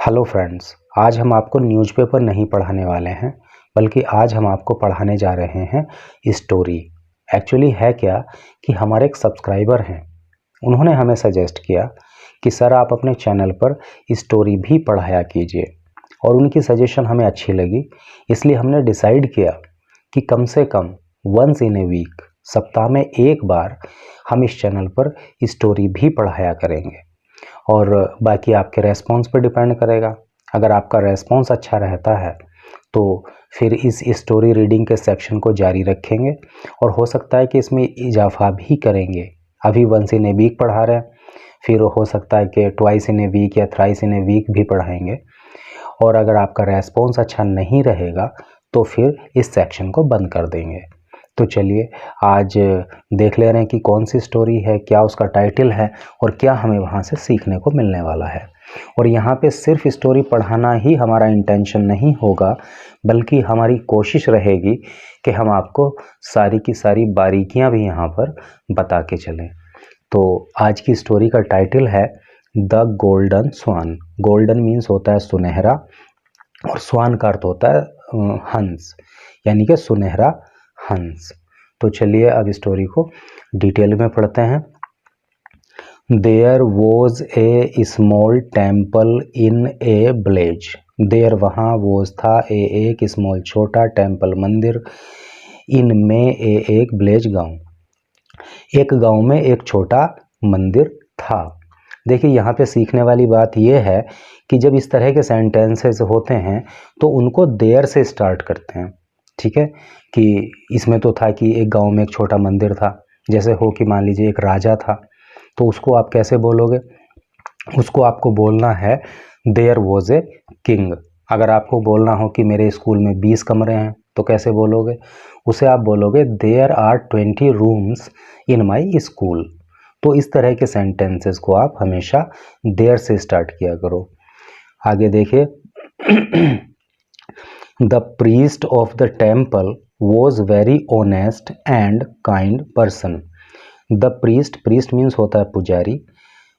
Hello friends, आज हम आपको न्यूज़पेपर नहीं पढ़ाने वाले हैं, बल्कि आज हम आपको पढ़ाने जा रहे हैं स्टोरी। एक्चुअली है क्या कि हमारे एक सब्सक्राइबर हैं, उन्होंने हमें सजेस्ट किया कि सर आप अपने चैनल पर स्टोरी भी पढ़ाया कीजिए, और उनकी सजेशन हमें अच्छी लगी। इसलिए हमने डिसाइड किया कि कम से come once in a week, सप्ताह में एक बार हम इस चैनल पर स्टोरी भी पढ़ाया करेंगे। और बाकी आपके रेस्पॉन्स पे डिपेंड करेगा। अगर आपका रेस्पॉन्स अच्छा रहता है तो फिर इस स्टोरी रीडिंग के सेक्शन को जारी रखेंगे, और हो सकता है कि इसमें इजाफा भी करेंगे। अभी वंस इन ए वीक पढ़ा रहे हैं, फिर हो सकता है कि ट्वाइस इन ए वीक या थ्राइस इन ए वीक भी पढ़ाएंगे। और अगर आपका रेस्पॉन्स अच्छा नहीं रहेगा तो फिर इस सेक्शन को बंद कर देंगे। तो चलिए आज देख ले रहे हैं कि कौन सी स्टोरी है, क्या उसका टाइटल है और क्या हमें वहाँ से सीखने को मिलने वाला है। और यहाँ पे सिर्फ स्टोरी पढ़ाना ही हमारा इंटेंशन नहीं होगा, बल्कि हमारी कोशिश रहेगी कि हम आपको सारी की सारी बारीकियाँ भी यहाँ पर बता के चलें। तो आज की स्टोरी का टाइटल है the golden swan. Golden means होता है सुनहरा, और स्वान का अर्थ होता है हंस, यानी कि सुनहरा हंस। तो चलिए अब स्टोरी को डिटेल में पढ़ते हैं। There was a small temple in a village. There वहाँ, वॉज था, ए एक स्मॉल छोटा, टेम्पल मंदिर, इन में ए एक विलेज गांव, एक गांव में एक छोटा मंदिर था। देखिए यहाँ पे सीखने वाली बात यह है कि जब इस तरह के सेंटेंसेस होते हैं तो उनको देयर से स्टार्ट करते हैं। ठीक है, कि इसमें तो था कि एक गांव में एक छोटा मंदिर था। जैसे हो कि मान लीजिए एक राजा था, तो उसको आप कैसे बोलोगे? उसको आपको बोलना है देयर वॉज ए किंग। अगर आपको बोलना हो कि मेरे स्कूल में 20 कमरे हैं, तो कैसे बोलोगे? उसे आप बोलोगे there are 20 rooms in my school. तो इस तरह के सेंटेंसेस को आप हमेशा देयर से स्टार्ट किया करो। आगे देखिए। The priest of the temple was very honest and kind person. The priest, priest means होता है पुजारी,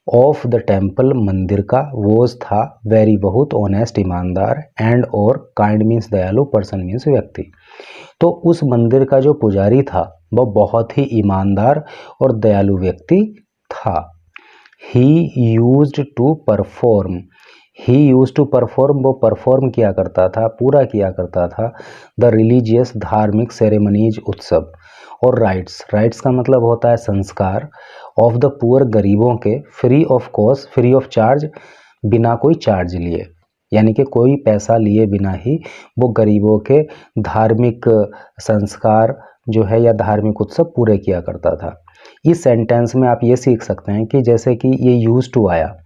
ऑफ द टेम्पल मंदिर का, वॉज था, वेरी बहुत, ऑनेस्ट ईमानदार, एंड और काइंड मीन्स दयालु, पर्सन मीन्स व्यक्ति। तो उस मंदिर का जो पुजारी था वह बहुत ही ईमानदार और दयालु व्यक्ति था। He used to perform, he use to perform, वो परफॉर्म किया करता था, पूरा किया करता था, द रिलीजियस, धार्मिक, सेरेमनीज, उत्सव, और राइट्स, राइट्स का मतलब होता है संस्कार, ऑफ द पुअर, गरीबों के, free of cost, free of charge, बिना कोई चार्ज लिए, यानी कि कोई पैसा लिए बिना ही वो गरीबों के धार्मिक संस्कार जो है या धार्मिक उत्सव पूरे किया करता था। इस सेंटेंस में आप ये सीख सकते हैं कि जैसे कि ये यूज टू आया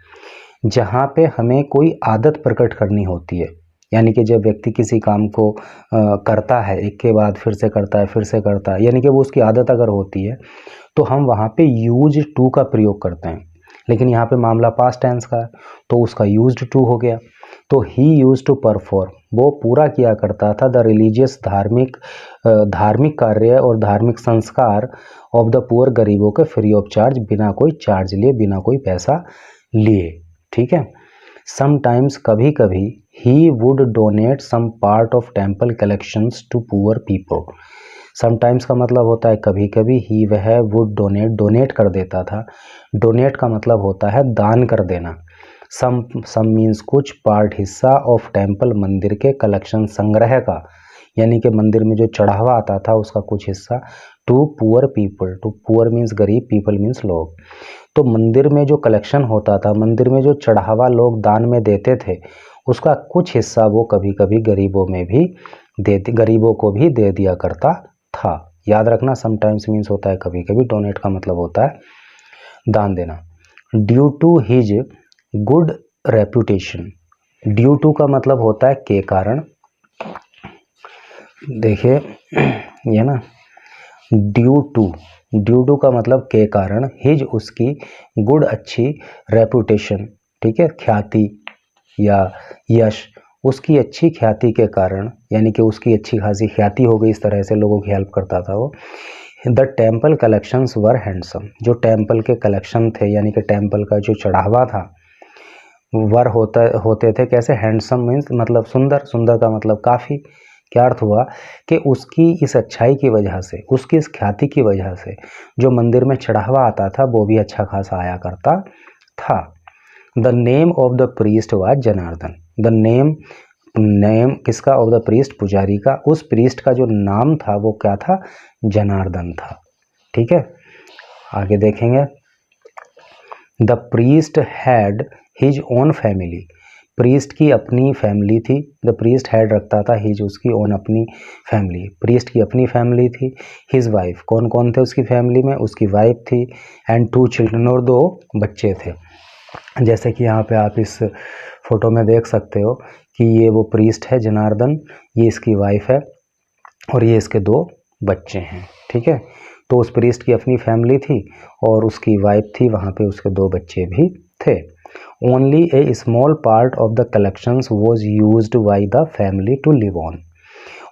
जहाँ पे हमें कोई आदत प्रकट करनी होती है, यानी कि जब व्यक्ति किसी काम को करता है, एक के बाद फिर से करता है, फिर से करता है, यानी कि वो उसकी आदत अगर होती है तो हम वहाँ पे यूज टू का प्रयोग करते हैं। लेकिन यहाँ पे मामला पास्ट टेंस का है तो उसका यूज्ड टू हो गया। तो ही यूज टू परफॉर्म, वो पूरा किया करता था, द रिलीजियस, धार्मिक कार्य और धार्मिक संस्कार, ऑफ द पुअर, गरीबों के, फ्री ऑफ चार्ज, बिना कोई चार्ज लिए, बिना कोई पैसा लिए। ठीक है। समटाइम्स, कभी कभी, he would donate some part of temple collections to poor people. Sometimes का मतलब होता है कभी कभी, ही वह, वुड डोनेट, डोनेट कर देता था। डोनेट का मतलब होता है दान कर देना। सम मीन्स कुछ, पार्ट हिस्सा, ऑफ टेम्पल मंदिर के, कलेक्शन संग्रह का, यानी कि मंदिर में जो चढ़ावा आता था उसका कुछ हिस्सा, to poor people, to poor means गरीब, पीपल मीन्स लोग। तो मंदिर में जो कलेक्शन होता था, मंदिर में जो चढ़ावा लोग दान में देते थे, उसका कुछ हिस्सा वो कभी कभी गरीबों को भी दे दिया करता था। याद रखना, समटाइम्स मीन्स होता है कभी कभी, डोनेट का मतलब होता है दान देना। Due to his good reputation, due to का मतलब होता है के कारण। देखिए ये ना, ड्यू टू का मतलब के कारण, हिज उसकी, गुड अच्छी, रेपुटेशन ठीक है ख्याति या यश, उसकी अच्छी ख्याति के कारण, यानी कि उसकी अच्छी खासी ख्याति हो गई, इस तरह से लोगों की हेल्प करता था वो। The temple collections were handsome, जो टेम्पल के कलेक्शन थे यानी कि टेम्पल का जो चढ़ावा था वर होते थे कैसे, हैंडसम मीन्स मतलब सुंदर, सुंदर का मतलब काफ़ी। क्या अर्थ हुआ कि उसकी इस अच्छाई की वजह से, उसकी इस ख्याति की वजह से जो मंदिर में चढ़ावा आता था वो भी अच्छा खासा आया करता था। The name of the priest was Janardan. The name, name किसका, ऑफ द प्रीस्ट, पुजारी का। उस प्रीस्ट का जो नाम था वो क्या था, जनार्दन था। ठीक है, आगे देखेंगे। The priest had his own family. Priest की अपनी फैमिली थी। द प्रीस्ट हैड रखता था हिज, उसकी ओन अपनी फैमिली, प्रीस्ट की अपनी फैमिली थी। हिज वाइफ, कौन कौन थे उसकी फैमिली में, उसकी वाइफ थी, एंड 2 चिल्ड्रन, और 2 बच्चे थे। जैसे कि यहाँ पे आप इस फोटो में देख सकते हो कि ये वो प्रीस्ट है जनार्दन, ये इसकी वाइफ है और ये इसके 2 बच्चे हैं। ठीक है, तो उस प्रीस्ट की अपनी फैमिली थी और उसकी वाइफ थी, वहाँ पे उसके 2 बच्चे भी थे। Only a small part of the collections was used by the family to live on.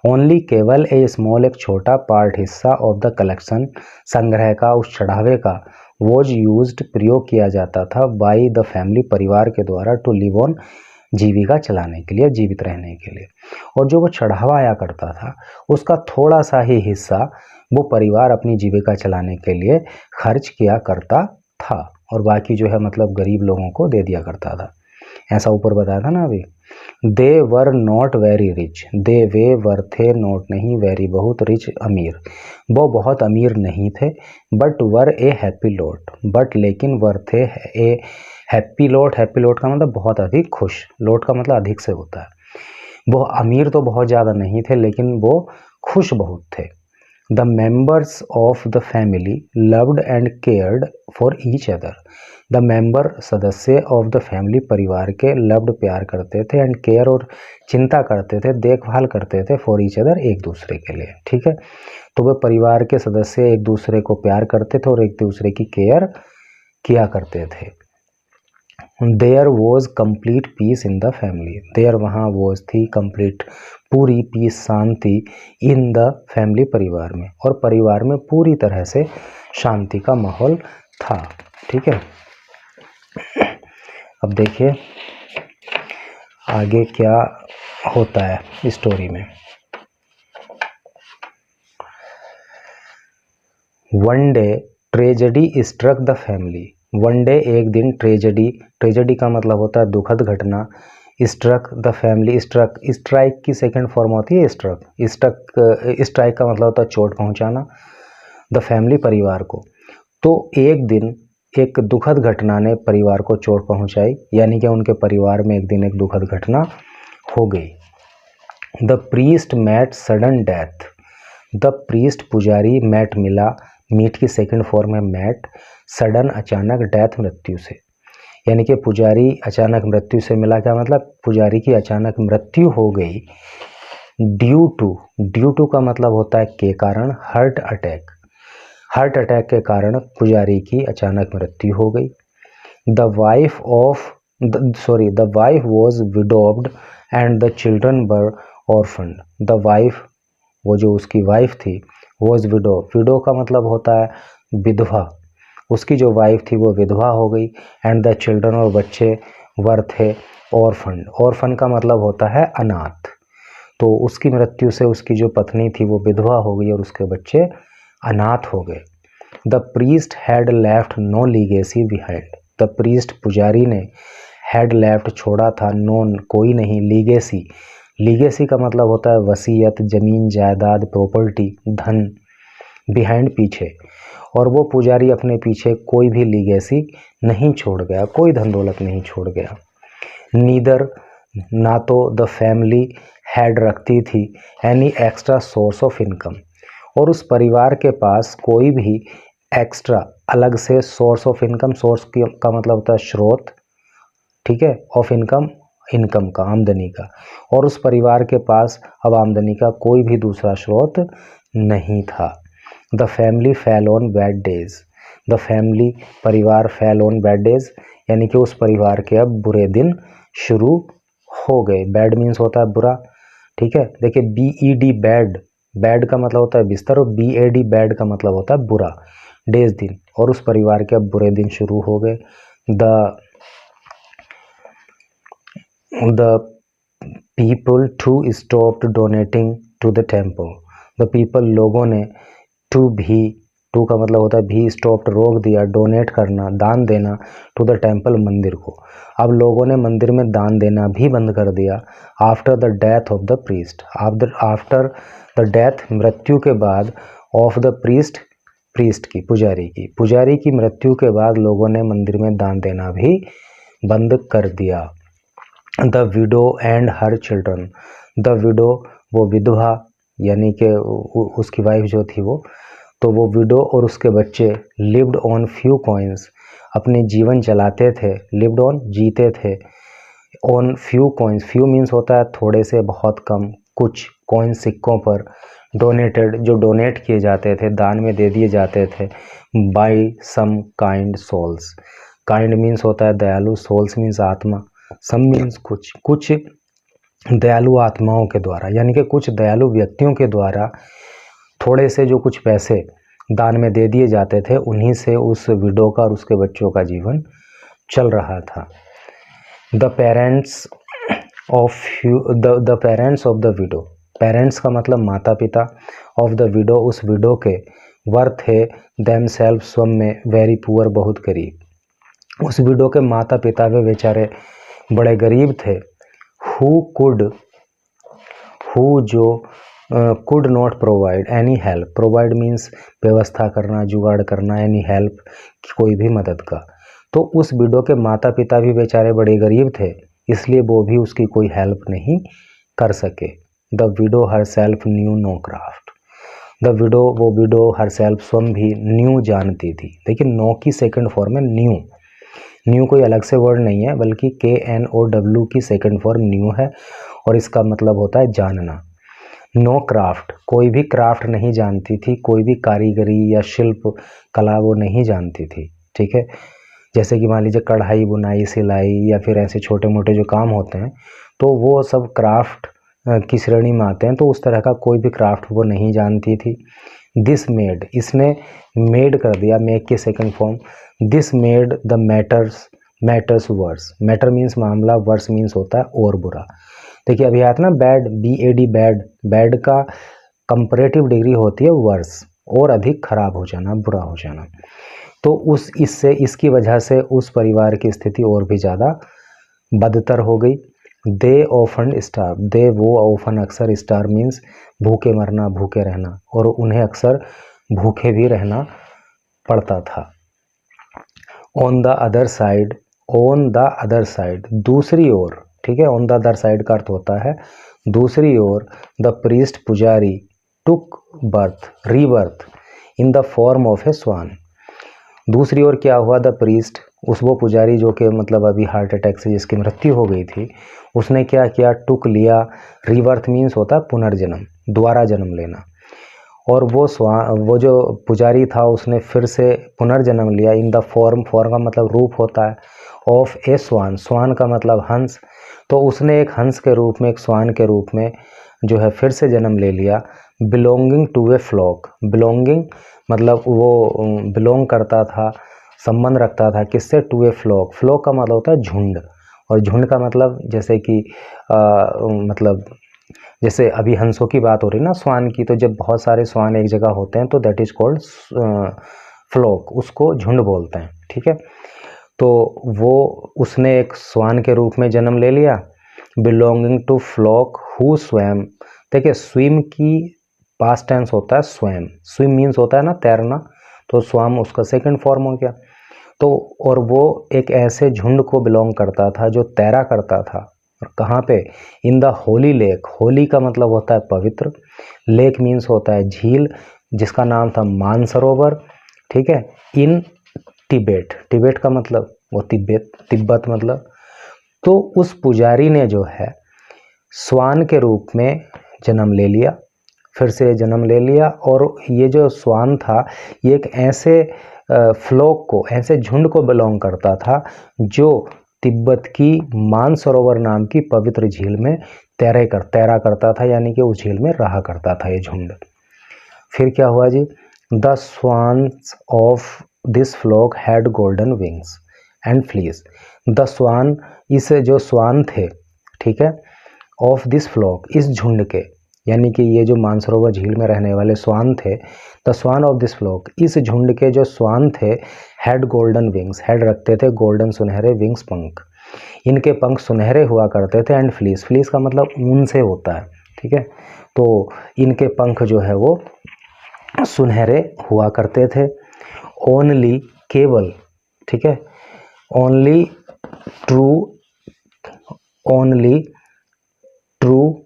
Only, केवल, ए स्मॉल, एक छोटा पार्ट, हिस्सा, ऑफ द कलेक्शन, संग्रह का, उस चढ़ावे का, वॉज यूज्ड, प्रयोग किया जाता था, बाय द फैमिली, परिवार के द्वारा, टू लिव ऑन, जीविका चलाने के लिए, जीवित रहने के लिए। और जो वो चढ़ावा आया करता था उसका थोड़ा सा ही हिस्सा वो परिवार अपनी जीविका चलाने के लिए खर्च किया करता था और बाकी जो है मतलब गरीब लोगों को दे दिया करता था। ऐसा ऊपर बताया था ना अभी। दे वर नॉट वेरी रिच। दे, वे, वर, थे, नॉट नहीं, वेरी बहुत, रिच अमीर, वो बहुत अमीर नहीं थे। But were A happy lot, but लेकिन वर थे ए हैप्पी लॉट। हैप्पी लॉट का मतलब बहुत अधिक खुश, लॉट का मतलब अधिक से होता है। वो अमीर तो बहुत ज़्यादा नहीं थे लेकिन वो खुश बहुत थे। The members of the family loved and cared for each other. The member, सदस्य, ऑफ द फैमिली, परिवार के, लव्ड, प्यार करते थे, एंड केयर, और चिंता करते थे, देखभाल करते थे, फॉर ईच अदर, एक दूसरे के लिए। ठीक है, तो वे परिवार के सदस्य एक दूसरे को प्यार करते थे और एक दूसरे की केयर किया करते थे। There was complete peace in the family. There, वहाँ, वॉज थी, कंप्लीट, पूरी, पीस, शांति, इन द फैमिली, परिवार में, और परिवार में पूरी तरह से शांति का माहौल था। ठीक है, अब देखिए आगे क्या होता है स्टोरी में। One day tragedy struck the family. One day, एक दिन, ट्रेजेडी, ट्रेजेडी का मतलब होता है दुखद घटना, struck the family, struck, strike की सेकंड फॉर्म होती है स्ट्रक। स्ट्रक, स्ट्राइक का मतलब होता है चोट पहुंचाना, द फैमिली, परिवार को। तो एक दिन एक दुखद घटना ने परिवार को चोट पहुंचाई, यानी कि उनके परिवार में एक दिन एक दुखद घटना हो गई। The priest met sudden death. The priest, पुजारी, मैट, मिला, मीट की सेकंड फॉर्म है मैट, सडन, अचानक, डेथ, मृत्यु से, यानी कि पुजारी अचानक मृत्यु से मिला। क्या मतलब, पुजारी की अचानक मृत्यु हो गई। ड्यू टू, ड्यू टू का मतलब होता है के कारण, हार्ट अटैक, हार्ट अटैक के कारण पुजारी की अचानक मृत्यु हो गई। The wife of the wife was widowed and the children were orphaned. The wife, वो जो उसकी वाइफ थी, वॉज विडो, विडो का मतलब होता है विधवा, उसकी जो वाइफ थी वो विधवा हो गई, एंड द चिल्ड्रन, और बच्चे, वर थे ऑर्फन, ऑर्फन का मतलब होता है अनाथ। तो उसकी मृत्यु से उसकी जो पत्नी थी वो विधवा हो गई और उसके बच्चे अनाथ हो गए। The priest had left no legacy behind. The priest, पुजारी ने, हैड लेफ्ट, छोड़ा था, नो, कोई नहीं, लीगेसी, लीगेसी का मतलब होता है वसीयत, जमीन जायदाद, प्रॉपर्टी, धन, बिहाइंड, पीछे, और वो पुजारी अपने पीछे कोई भी लीगेसी नहीं छोड़ गया, कोई धन दौलत नहीं छोड़ गया। नीदर, ना तो द फैमिली हैड, रखती थी, any extra source of income, और उस परिवार के पास कोई भी एक्स्ट्रा, अलग से, सोर्स ऑफ इनकम, सोर्स का मतलब होता है स्रोत, ठीक है, ऑफ इनकम, इनकम का, आमदनी का, और उस परिवार के पास अब आमदनी का कोई भी दूसरा स्रोत नहीं था। The family fell on bad days. The family, परिवार, फेल ऑन बैड डेज, यानी कि उस परिवार के अब बुरे दिन शुरू हो गए। बैड मीन्स होता है बुरा। ठीक है, देखिए BED, बैड, बैड का मतलब होता है बिस्तर, और BAD, बैड का मतलब होता है बुरा, डेज, दिन, और उस परिवार के अब बुरे दिन शुरू हो गए। The the people too stopped donating to the temple. The people, लोगों ने, to भी, टू का मतलब होता है भी, स्टॉप्ड रोक दिया, डोनेट करना दान देना, टू द टेम्पल मंदिर को। अब लोगों ने मंदिर में दान देना भी बंद कर दिया। After the death of the priest, after the death मृत्यु के बाद, ऑफ द प्रीस्ट प्रीस्ट की पुजारी की मृत्यु के बाद लोगों ने मंदिर में दान देना भी बंद कर दिया। The widow and her children, the widow वो विधवा यानी कि उसकी वाइफ जो थी वो, तो वो विडो और उसके बच्चे लिव्ड ऑन फ्यू कॉइन्स, अपने जीवन चलाते थे, लिव्ड ऑन जीते थे, on few coins, few means होता है थोड़े से, बहुत कम, कुछ कॉइन सिक्कों पर, डोनेटेड जो डोनेट किए जाते थे, दान में दे दिए जाते थे, by some kind souls, kind means होता है दयालु, सोल्स मीन्स आत्मा, सम मीन्स कुछ दयालु आत्माओं के द्वारा, यानी कि कुछ दयालु व्यक्तियों के द्वारा थोड़े से जो कुछ पैसे दान में दे दिए जाते थे, उन्हीं से उस विडो का और उसके बच्चों का जीवन चल रहा था। The parents of the widow, parents का मतलब माता पिता, ऑफ द विडो उस विडो के, वर थे देम सेल्फ स्वयं में, वेरी पुअर बहुत गरीब। उस विडो के माता पिता वे बेचारे बड़े गरीब थे। हु जो could not provide any help, provide means व्यवस्था करना, जुगाड़ करना, एनी हेल्प कोई भी मदद का। तो उस विडो के माता पिता भी बेचारे बड़े गरीब थे, इसलिए वो भी उसकी कोई हेल्प नहीं कर सके। The widow her self new no craft, the widow वो विडो हर सेल्फ स्वयं भी न्यू जानती थी। देखिए नो की सेकंड फॉर्म है न्यू, न्यू कोई अलग से वर्ड नहीं है, बल्कि KNOW की सेकंड फॉर्म न्यू है और इसका मतलब होता है जानना। नो क्राफ्ट, कोई भी क्राफ्ट नहीं जानती थी, कोई भी कारीगरी या शिल्प कला वो नहीं जानती थी, ठीक है। जैसे कि मान लीजिए कढ़ाई, बुनाई, सिलाई या फिर ऐसे छोटे मोटे जो काम होते हैं, तो वो सब क्राफ्ट की श्रेणी में आते हैं, तो उस तरह का कोई भी क्राफ्ट वो नहीं जानती थी। दिस मेड, इसने मेड कर दिया, मेक की second form, this made the matters verse, matter means मामला, वर्स मीन्स होता है और बुरा। देखिए अभी आता ना बैड, BAD बैड, बैड का कंपैरेटिव डिग्री होती है वर्स, और अधिक खराब हो जाना, बुरा हो जाना। तो इसकी वजह से उस परिवार की स्थिति और भी ज़्यादा बदतर हो गई। दे ऑफन स्टार्व, दे वो ऑफन अक्सर, स्टार मीन्स भूखे मरना, भूखे रहना, और उन्हें अक्सर भूखे भी रहना पड़ता था। ऑन द अदर साइड, दूसरी ओर, ठीक है। ऑन द अदर साइड का अर्थ होता है दूसरी ओर। द प्रीस्ट पुजारी took rebirth in the form of a swan. दूसरी ओर क्या हुआ, द प्रीस्ट, वो पुजारी जो कि मतलब अभी हार्ट अटैक से जिसकी मृत्यु हो गई थी, उसने क्या किया, टुक लिया, रीबर्थ मीन्स होता है पुनर्जन्म, दोबारा जन्म लेना। और वो जो पुजारी था उसने फिर से पुनर्जन्म लिया, इन द फॉर्म का मतलब रूप होता है, ऑफ ए स्वान, स्वान का मतलब हंस, तो उसने एक हंस के रूप में, एक स्वान के रूप में जो है फिर से जन्म ले लिया। Belonging to a flock, belonging मतलब वो बिलोंग करता था, संबंध रखता था किससे, टू ए फ्लॉक, फ्लॉक का मतलब होता है झुंड, और झुंड का मतलब जैसे कि मतलब जैसे अभी हंसों की बात हो रही ना स्वान की, तो जब बहुत सारे स्वान एक जगह होते हैं तो दैट इज कॉल्ड फ्लॉक, उसको झुंड बोलते हैं, ठीक है। तो वो उसने एक स्वान के रूप में जन्म ले लिया। बिलोंगिंग टू फ्लॉक हु स्वयं, देखिए स्विम की पास्ट टेंस होता है स्वयं, स्विम मीन्स होता है ना तैरना, तो स्वयं उसका सेकंड फॉर्म हो गया। तो और वो एक ऐसे झुंड को बिलोंग करता था जो तैरा करता था, और कहाँ पे, in the Holi lake, Holi का मतलब होता है पवित्र, लेक मीन्स होता है झील, जिसका नाम था मानसरोवर, ठीक है। इन तिब्बत, तिब्बत का मतलब वो तिब्बत मतलब। तो उस पुजारी ने जो है स्वान के रूप में जन्म ले लिया, फिर से जन्म ले लिया, और ये जो स्वान था ये एक ऐसे फ्लॉक को, ऐसे झुंड को बिलोंग करता था जो तिब्बत की मानसरोवर नाम की पवित्र झील में तैरा करता था, यानी कि उस झील में रहा करता था ये झुंड। फिर क्या हुआ जी, the swans of this flock had golden wings and fleece, the swan, इस जो स्वान थे ठीक है, ऑफ दिस फ्लॉक, इस झुंड के, यानी कि ये जो मानसरोवर झील में रहने वाले स्वान थे, the swan of this flock, इस झुंड के जो स्वान थे, हैड गोल्डन विंग्स, हैड रखते थे गोल्डन सुनहरे विंग्स पंख, इनके पंख सुनहरे हुआ करते थे, एंड फ्लीस, फ्लीस का मतलब ऊन से होता है, ठीक है, तो इनके पंख जो है वो सुनहरे हुआ करते थे। ओनली, केवल, ठीक है, only true, only true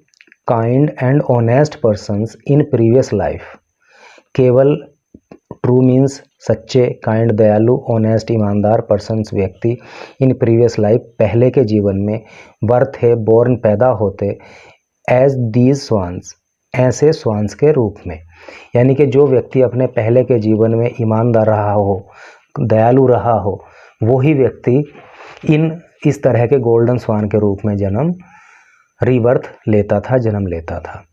kind and honest persons in previous life, केवल ट्रू मीन्स सच्चे, काइंड दयालु, ऑनेस्ट ईमानदार, पर्सन्स व्यक्ति, इन प्रीवियस लाइफ पहले के जीवन में, वर थे, बोर्न पैदा होते, एज दीज स्वान्स, ऐसे स्वान्स के रूप में, यानी कि जो व्यक्ति अपने पहले के जीवन में ईमानदार रहा हो, दयालु रहा हो, वही व्यक्ति इस तरह के गोल्डन स्वान के रूप में रीबर्थ लेता था, जन्म लेता था।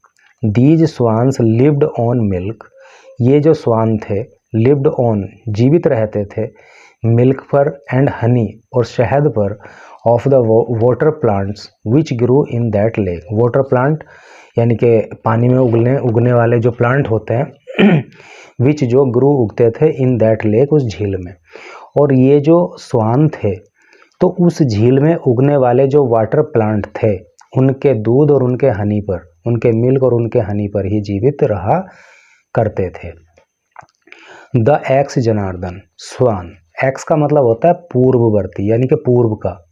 These swans lived on milk, ये जो स्वान थे, लिव्ड ऑन, जीवित रहते थे, मिल्क पर, एंड हनी, और शहद पर, of the water plants which grew in that lake, water plant यानी कि पानी में उगने वाले जो प्लांट होते हैं, विच जो ग्रू उगते थे, इन दैट लेक, उस झील में। और ये जो स्वान थे तो उस झील में उगने वाले जो वाटर प्लांट थे, उनके दूध और उनके हनी पर, उनके मिल्क और उनके हनी पर ही जीवित रहा करते थे। The ex Janardan swan, ex का मतलब होता है पूर्ववर्ती, यानी कि पूर्व का।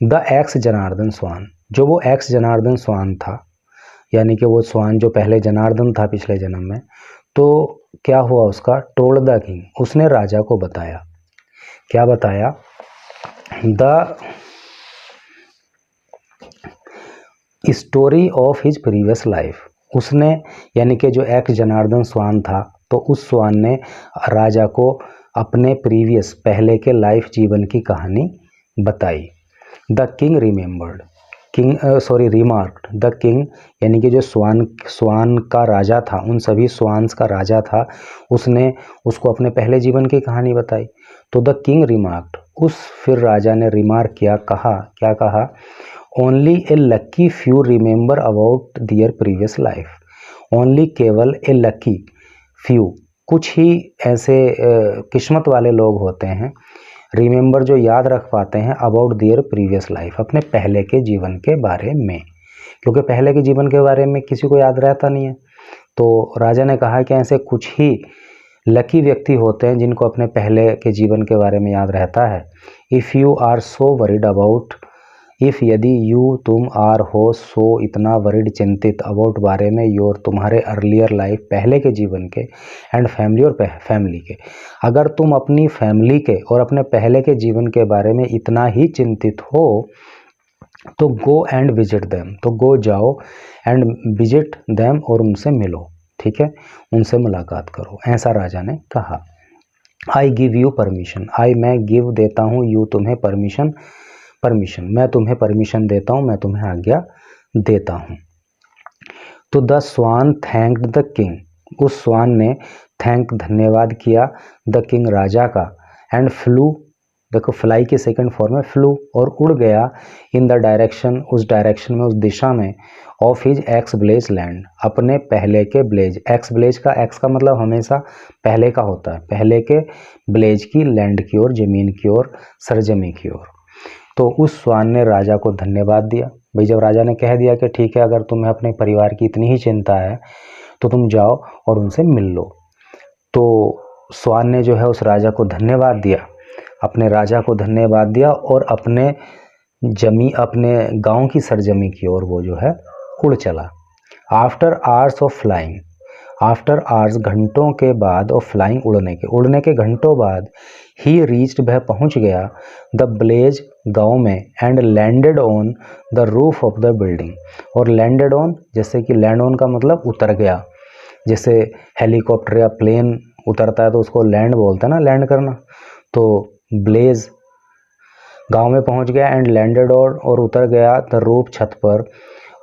द एक्स जनार्दन स्वान, जो वो एक्स जनार्दन स्वान था, यानी कि वो स्वान जो पहले जनार्दन था पिछले जन्म में, तो क्या हुआ उसका, टोल्ड द किंग, उसने राजा को बताया, क्या बताया, the story of his previous life, उसने, यानी कि जो एक्स जनार्दन स्वान था, तो उस स्वान ने राजा को अपने प्रीवियस, पहले के लाइफ जीवन की कहानी बताई। The king remembered, remarked, the king, यानी कि जो स्वान का राजा था, उन सभी स्वान्स का राजा था, उसने उसको अपने पहले जीवन की कहानी बताई। तो द किंग रिमार्क्ड, फिर राजा ने रिमार्क किया, कहा, क्या कहा, only a lucky few remember about their previous life, only, केवल, ए लकी फ्यू, कुछ ही ऐसे किस्मत वाले लोग होते हैं, रिमेंबर, जो याद रख पाते हैं, अबाउट दियर प्रीवियस लाइफ, अपने पहले के जीवन के बारे में, क्योंकि पहले के जीवन के बारे में किसी को याद रहता नहीं है। तो राजा ने कहा कि ऐसे कुछ ही लकी व्यक्ति होते हैं जिनको अपने पहले के जीवन के बारे में याद रहता है। If you are so worried about, if, यदि, यू, तुम, आर, हो, सो, इतना, वरीड, चिंतित, अबाउट, बारे में, योर, तुम्हारे, अर्लियर लाइफ, पहले के जीवन के, एंड फैमिली, और फैमिली के, अगर तुम अपनी फैमिली के और अपने पहले के जीवन के बारे में इतना ही चिंतित हो, तो गो एंड विजिट देम, तो गो, जाओ, एंड विजिट देम, और उनसे मिलो, ठीक है, उनसे मुलाकात करो, ऐसा राजा ने कहा। आई गिव यू परमिशन, आई, मैं, गिव, देता हूँ, यू, तुम्हें, परमिशन, मैं तुम्हें परमिशन देता हूँ, मैं तुम्हें आज्ञा देता हूँ। तो the swan thanked the king, उस स्वान ने थैंक, धन्यवाद किया, द किंग, राजा का, एंड फ्लू, देखो फ्लाई की सेकंड फॉर्म है फ्लू, और उड़ गया, इन द डायरेक्शन, उस डायरेक्शन में, उस दिशा में, of his ex blaze land, अपने पहले के ब्लेज, एक्स ब्लेज का, एक्स का मतलब हमेशा पहले का होता है, पहले के ब्लेज की, लैंड की ओर, जमीन की ओर, सरजमी की ओर। तो उस स्वान ने राजा को धन्यवाद दिया। भाई जब राजा ने कह दिया कि ठीक है, अगर तुम्हें अपने परिवार की इतनी ही चिंता है तो तुम जाओ और उनसे मिल लो, तो स्वान ने जो है उस राजा को धन्यवाद दिया, अपने राजा को धन्यवाद दिया, और अपने गांव की सरजमी की ओर वो जो है उड़ चला। After hours of flying, after hours, घंटों के बाद, ऑफ फ्लाइंग, उड़ने के घंटों बाद, ही रीच्ड, वह पहुंच गया, द ब्लेज, गांव में, and landed on the roof of the building, और लैंडेड ऑन, जैसे कि लैंड ऑन का मतलब उतर गया, जैसे हेलीकॉप्टर या प्लेन उतरता है तो उसको लैंड बोलते हैं ना, लैंड करना, तो ब्लेज गांव में पहुंच गया, एंड लैंडेड ऑन, और उतर गया, द रूफ, छत पर,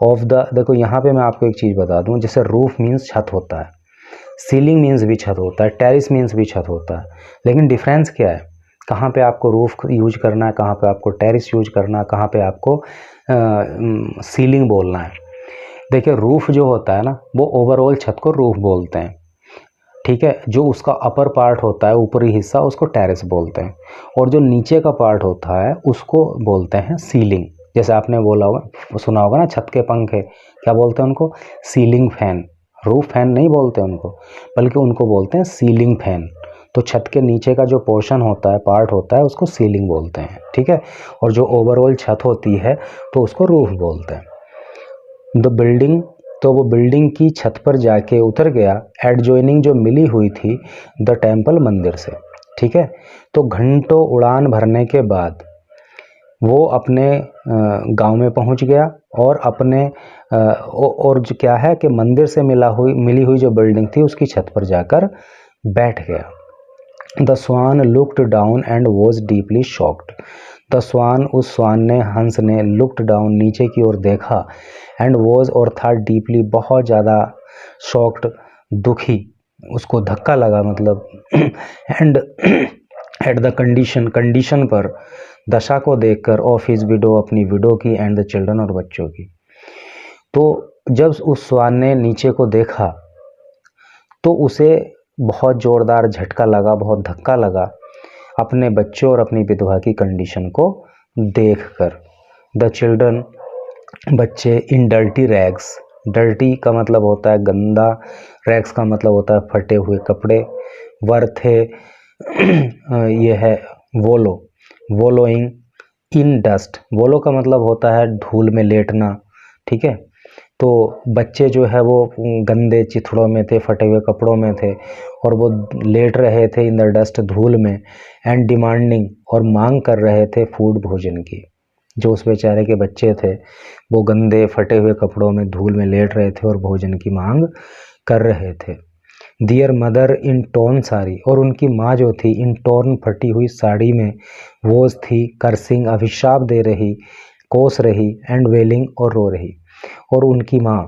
ऑफ द, देखो यहाँ पे मैं आपको एक चीज़ बता दूं, जैसे रूफ मीन्स छत होता है, सीलिंग मीन्स भी छत होता है, टेरिस मीन्स भी छत होता है, लेकिन डिफरेंस क्या है, कहाँ पे आपको रूफ यूज करना है, कहाँ पे आपको टेरिस यूज करना है, कहाँ पे आपको सीलिंग बोलना है। देखिए रूफ जो होता है ना, वो ओवरऑल छत को रूफ बोलते हैं, ठीक है। जो उसका अपर पार्ट होता है, ऊपरी हिस्सा, उसको टेरेस बोलते हैं, और जो नीचे का पार्ट होता है उसको बोलते हैं सीलिंग। जैसे आपने बोला होगा, सुना होगा ना, छत के पंखे क्या बोलते हैं उनको? Ceiling fan. रूफ फैन नहीं बोलते उनको, बल्कि उनको बोलते हैं सीलिंग फैन। तो छत के नीचे का जो पोर्शन होता है, पार्ट होता है, उसको सीलिंग बोलते हैं, ठीक है। और जो ओवरऑल छत होती है तो उसको रूफ बोलते हैं। द बिल्डिंग, तो वो बिल्डिंग की छत पर जाके उतर गया, एडजॉइनिंग, जो मिली हुई थी, द टेम्पल, मंदिर से, ठीक है। तो घंटों उड़ान भरने के बाद वो अपने गांव में पहुंच गया, और अपने और जो क्या है कि मंदिर से मिली हुई जो बिल्डिंग थी उसकी छत पर जाकर बैठ गया। The swan looked down and was deeply shocked. The swan, उस स्वान ने, हंस ने, लुक्ड डाउन, नीचे की ओर देखा, एंड वॉज, और था, डीपली, बहुत ज़्यादा, शॉक्ड, दुखी, उसको धक्का लगा मतलब, and at the condition, condition पर, दशा को देखकर, ऑफ हिज विडो, अपनी विडो की, एंड द चिल्ड्रन, और बच्चों की। तो जब उस स्वान ने नीचे को देखा तो उसे बहुत ज़ोरदार झटका लगा, बहुत धक्का लगा, अपने बच्चों और अपनी विधवा की कंडीशन को देखकर। द चिल्ड्रन, बच्चे, इन डर्टी रैग्स, डर्टी का मतलब होता है गंदा, रैग्स का मतलब होता है फटे हुए कपड़े, वर थे, ये है वोलो, वोलोइंग इन डस्ट, वोलो का मतलब होता है धूल में लेटना, ठीक है। तो बच्चे जो है वो गंदे चिथड़ों में थे, फटे हुए कपड़ों में थे, और वो लेट रहे थे इन द डस्ट, धूल में, एंड डिमांडिंग, और मांग कर रहे थे, फूड, भोजन की। जो उस बेचारे के बच्चे थे वो गंदे फटे हुए कपड़ों में धूल में लेट रहे थे और भोजन की मांग कर रहे थे। दियर मदर इन टॉर्न साड़ी, और उनकी माँ जो थी, इन टॉर्न, फटी हुई साड़ी में, वोज थी, कर्सिंग, अभिशाप दे रही, कोस रही, एंड वेलिंग, और रो रही। और उनकी माँ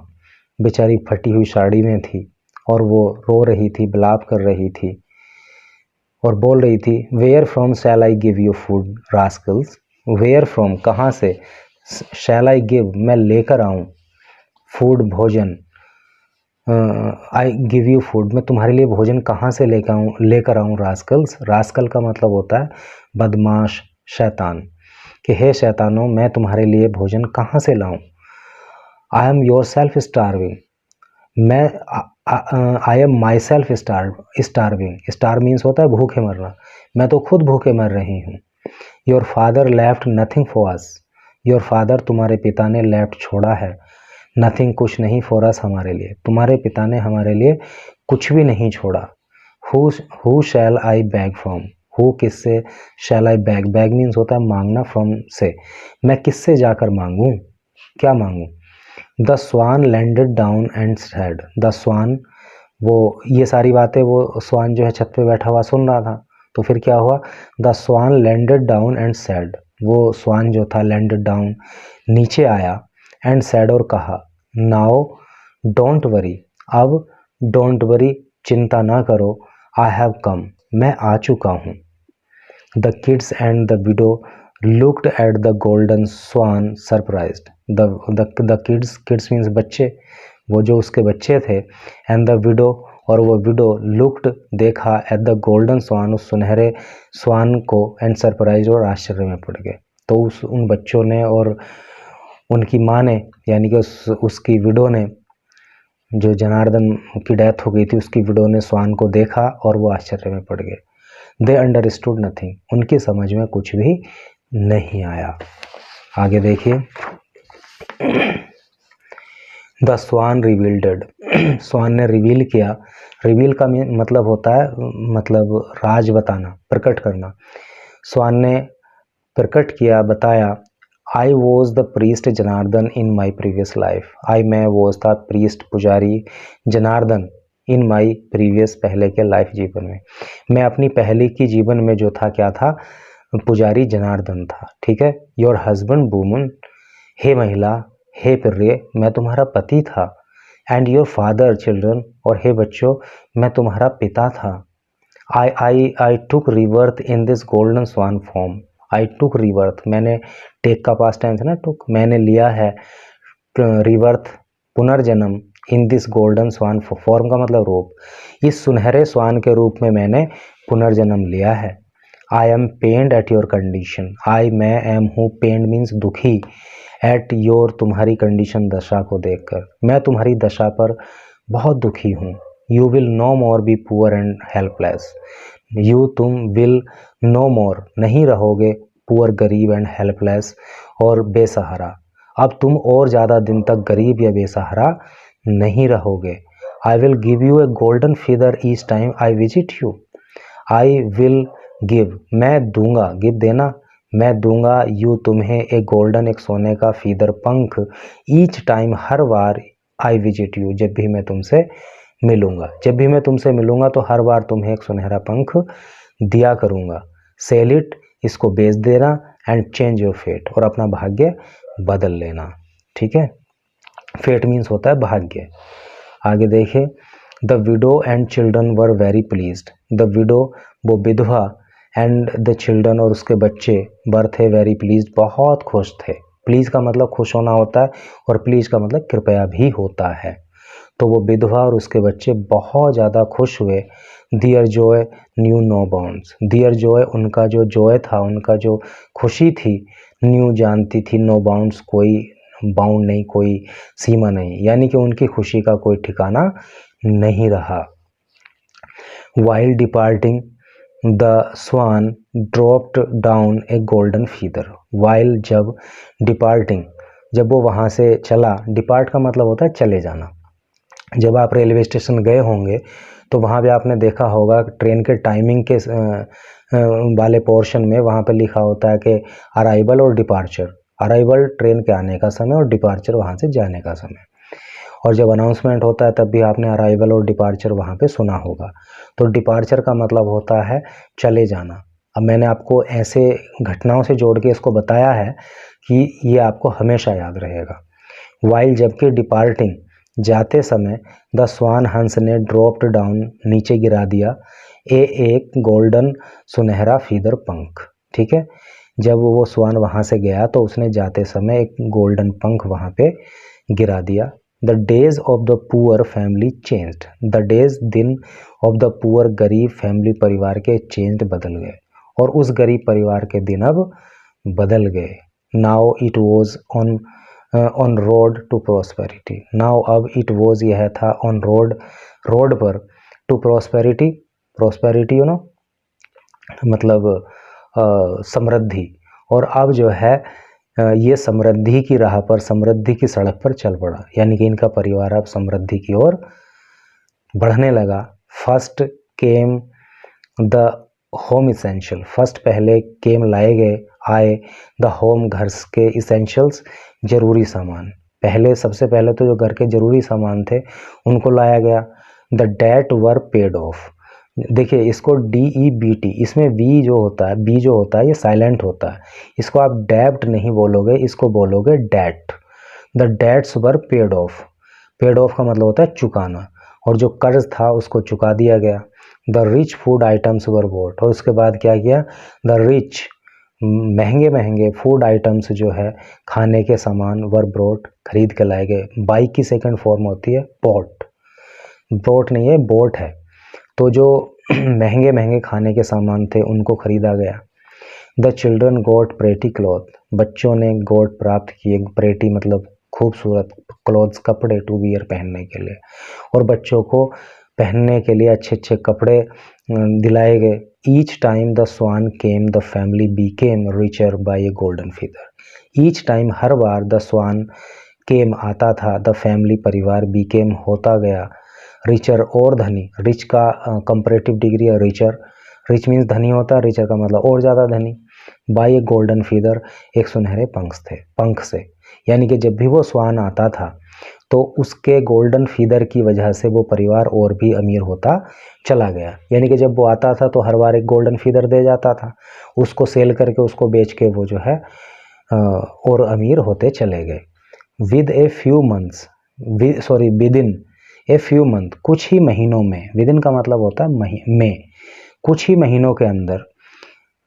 बेचारी फटी हुई साड़ी में थी और वो रो रही थी, विलाप कर रही थी, और बोल रही थी, where from shall I give you food rascals, where from, कहाँ से, शैल आई गिव, मैं लेकर आऊँ, फूड, भोजन, आई गिव यू फूड, मैं तुम्हारे लिए भोजन कहाँ से लेकर आऊँ, रास्कल्स, रास्कल का मतलब होता है बदमाश, शैतान, कि हे शैतानों, मैं तुम्हारे लिए भोजन कहाँ से लाऊं। I am yourself starving, मैं, I am myself starving, star means होता है भूखे मरना, मैं तो खुद भूखे मर रही हूँ। Your father left nothing for us, your father, तुम्हारे पिता ने, लेफ्ट, छोड़ा है, नथिंग, कुछ नहीं, फॉर अस, हमारे लिए, तुम्हारे पिता ने हमारे लिए कुछ भी नहीं छोड़ा। Who shell I bag from, who, किससे, शैल आई बैग, बैग मीन्स होता है मांगना, फ्रॉम, से, मैं किससे जाकर मांगूं, क्या मांगूं। The swan landed down and said, the swan, वो ये सारी बातें वो स्वान जो है छत पे बैठा हुआ सुन रहा था। तो फिर क्या हुआ, the swan landed down and said, वो स्वान जो था लैंडेड डाउन, नीचे आया, एंड सैड, और कहा, नाउ डोंट वरी, अब, डोंट वरी, चिंता ना करो, आई हैव कम, मैं आ चुका हूँ। The kids and the widow looked at the golden swan surprised, the kids, kids means बच्चे, वो जो उसके बच्चे थे, एंड द विडो, और वो विडो, लुक्ड, देखा, एट द गोल्डन स्वान, उस सुनहरे स्वान को, एंड सरप्राइज, और आश्चर्य में पड़ गए। तो उन बच्चों ने और उनकी माँ ने, यानी कि उसकी विडो ने, जो जनार्दन की डेथ हो गई थी उसकी विडो ने स्वान को देखा और वो आश्चर्य में पड़ गए। दे अंडरस्टूड नथिंग, उनकी समझ में कुछ भी नहीं आया। आगे देखिए, द स्वान रिवील्ड, स्वान ने रिवील किया, रिवील का मतलब होता है मतलब राज बताना, प्रकट करना। स्वान ने प्रकट किया, बताया, I was the priest Janardan in my previous life, I, मैं, वॉज था, प्रीस्ट, पुजारी, जनार्दन, इन माई प्रीवियस, पहले के लाइफ, जीवन में, मैं अपनी पहले की जीवन में जो था, क्या था, पुजारी जनार्दन था, ठीक है। योर हस्बैंड वुमन, हे महिला, हे प्रिय, मैं तुम्हारा पति था, एंड योर फादर चिल्ड्रन, और हे बच्चों, मैं तुम्हारा पिता था। I took rebirth in this golden swan form, I took rebirth, मैंने टेक का पास्ट टेंस है ना टुक, मैंने लिया है रीबर्थ पुनर्जन्म in this golden swan form का मतलब रूप, इस सुनहरे स्वान के रूप में मैंने पुनर्जन्म लिया है। I am pained at your condition, I मैं एम हूँ, पेन्ड मीन्स दुखी, एट योर तुम्हारी कंडीशन दशा को देखकर, मैं तुम्हारी दशा पर बहुत दुखी हूँ। You will no more be poor and helpless, you तुम विल नो मोर नहीं रहोगे, पुअर गरीब एंड हेल्पलेस और बेसहारा, अब तुम और ज़्यादा दिन तक गरीब या बेसहारा नहीं रहोगे। I will give U A golden feather each time I visit you, I will give मैं दूंगा, गिव देना, मैं दूंगा यू तुम्हें ए गोल्डन एक सोने का फीदर पंख, ईच टाइम हर बार, आई विजिट यू जब भी मैं तुमसे मिलूंगा, जब भी मैं तुमसे मिलूंगा तो हर बार तुम्हें एक सुनहरा पंख दिया करूंगा। सेल इट इसको बेच देना, एंड चेंज योर फेट और अपना भाग्य बदल लेना। ठीक है, फेट मीन्स होता है भाग्य। आगे देखिए, the widow and children were very pleased, the widow वो विधवा, एंड द चिल्ड्रन और उसके बच्चे, वर थे वेरी प्लीज्ड बहुत खुश थे। प्लीज का मतलब खुश होना होता है और प्लीज का मतलब कृपया भी होता है। तो वो विधवा और उसके बच्चे बहुत ज़्यादा खुश हुए। दियर जॉय न्यू नो बाउंड्स, दियर जॉय उनका जो जॉय था, उनका जो खुशी थी, न्यू जानती थी, नो बाउंड्स कोई बाउंड नहीं, कोई सीमा नहीं, यानी कि उनकी खुशी का कोई ठिकाना नहीं रहा। While departing the swan dropped down a golden feather, while जब, डिपार्टिंग जब वो वहाँ से चला, डिपार्ट का मतलब होता है चले जाना। जब आप रेलवे स्टेशन गए होंगे तो वहाँ पे आपने देखा होगा ट्रेन के टाइमिंग के वाले पोर्शन में वहाँ पे लिखा होता है कि अराइवल और डिपार्चर, अराइवल ट्रेन के आने का समय और डिपार्चर वहाँ से जाने का समय। और जब अनाउंसमेंट होता है तब भी आपने अराइवल और डिपार्चर वहाँ पे सुना होगा। तो डिपार्चर का मतलब होता है चले जाना। अब मैंने आपको ऐसे घटनाओं से जोड़ के इसको बताया है कि ये आपको हमेशा याद रहेगा। वाइल जबकि, डिपार्टिंग जाते समय, द स्वान हंस ने ड्रॉप्ड डाउन नीचे गिरा दिया, एक गोल्डन सुनहरा फीदर पंख। ठीक है, जब वो स्वान वहाँ से गया तो उसने जाते समय एक गोल्डन पंख वहाँ पे गिरा दिया। The days of the poor family changed, the days दिन ऑफ द पुअर गरीब फैमिली परिवार के चेंज्ड बदल गए, और उस गरीब परिवार के दिन अब बदल गए। Now it was on road to prosperity, now अब इट वॉज यह था, ऑन रोड रोड पर, to prosperity, prosperity you know मतलब समृद्धि, और अब जो है ये समृद्धि की राह पर, समृद्धि की सड़क पर चल पड़ा, यानी कि इनका परिवार अब समृद्धि की ओर बढ़ने लगा। First came the home essential, first पहले केम लाए गए, आए, द होम घर के, इसेंशियल्स जरूरी सामान, पहले सबसे पहले तो जो घर के जरूरी सामान थे उनको लाया गया। The debt were paid off, देखिए इसको DEBT, इसमें वी जो होता है, बी जो होता है ये साइलेंट होता है, इसको आप डेब्ट नहीं बोलोगे, इसको बोलोगे debt. The debts were paid off, paid off का मतलब होता है चुकाना, और जो कर्ज था उसको चुका दिया गया। The rich food items were boat, और उसके बाद क्या किया, द रिच महंगे महंगे फूड आइटम्स जो है खाने के सामान, वर ब्रोट खरीद के लाए गए। बाई की सेकंड फॉर्म होती है बोट, ब्रोट नहीं है बोट है। तो जो महंगे महंगे खाने के सामान थे उनको खरीदा गया। The children got pretty cloth, बच्चों ने गोट प्राप्त किए, प्रेटी मतलब खूबसूरत, क्लॉथ्स कपड़े, टू वियर पहनने के लिए, और बच्चों को पहनने के लिए अच्छे अच्छे कपड़े दिलाए गए। Each time the swan came the family became richer by a golden feather, each time हर बार द स्वान केम आता था, द फैमिली परिवार बीकेम होता गया, रिचर और धनी, रिच का कंपैरेटिव डिग्री है रिचर, रिच मीन्स धनी होता है, रिचर का मतलब और ज़्यादा धनी। बाय ए गोल्डन फीदर, एक सुनहरे पंख से, यानी कि जब भी वो स्वान आता था तो उसके गोल्डन फीदर की वजह से वो परिवार और भी अमीर होता चला गया, यानी कि जब वो आता था तो हर बार एक गोल्डन फीदर दे जाता था, उसको सेल करके, उसको बेच के वो जो है और अमीर होते चले गए। With a few months, with in a few month, कुछ ही महीनों में, विद इन का मतलब होता है में, कुछ ही महीनों के अंदर,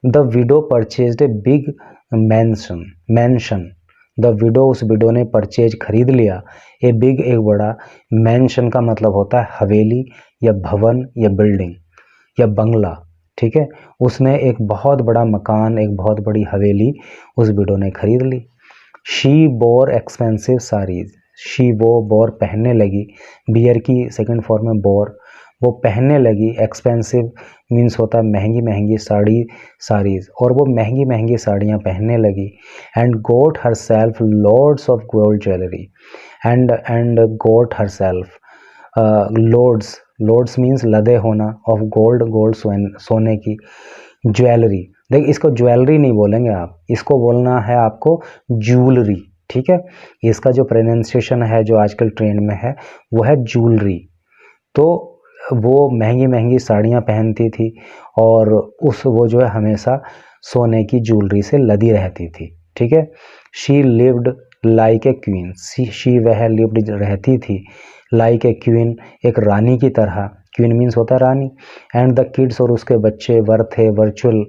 the widow purchased a big mention. The widow, उस विडो ने परचेज खरीद लिया, ए बिग एक बड़ा, मैंशन का मतलब होता है हवेली या भवन या बिल्डिंग या बंगला, ठीक है। उसने एक बहुत बड़ा मकान, एक बहुत बड़ी हवेली उस विडो ने खरीद ली। She bore expensive saris. She वो बोर पहनने लगी, बियर की सेकंड फॉर्म में बोर, वो पहनने लगी। एक्सपेंसिव मीन्स होता है महंगी महंगी साड़ीज, और वो महंगी महंगी साड़ियाँ पहनने लगी। And got herself loads of gold jewellery. And got herself, loads means लदे होना, ऑफ गोल्ड सोने की, ज्वेलरी। देख, इसको ज्वेलरी नहीं बोलेंगे आप, इसको बोलना है आपको ज्वेलरी, ठीक है। इसका जो प्रोनाउंसिएशन है जो आजकल ट्रेंड में है वो है ज्वेलरी। तो वो महंगी महंगी साड़ियाँ पहनती थी और वो जो है हमेशा सोने की ज्वेलरी से लदी रहती थी, ठीक है। She lived like a queen. She वह लिव्ड रहती थी, लाइक ए क्वीन एक रानी की तरह, क्वीन मीन्स होता है रानी। एंड द किड्स और उसके बच्चे वर थे virtual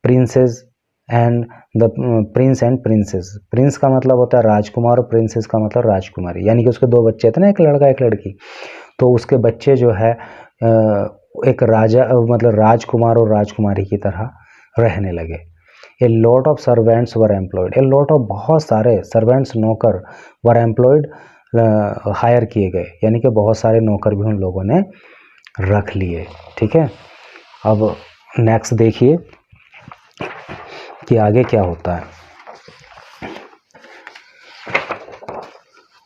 princess and the Prince and princess. Prince का मतलब होता है राजकुमार और प्रिंसेस का मतलब राजकुमारी, यानी कि उसके दो बच्चे थे ना, एक लड़का एक लड़की, तो उसके बच्चे जो है एक राजा मतलब राजकुमार और राजकुमारी की तरह रहने लगे। A lot of servants were employed. A lot of बहुत सारे सर्वेंट्स नौकर, वर एम्प्लॉयड हायर किए गए, यानी कि बहुत सारे नौकर भी उन लोगों ने रख लिए, ठीक है। अब नेक्स्ट देखिए कि आगे क्या होता है।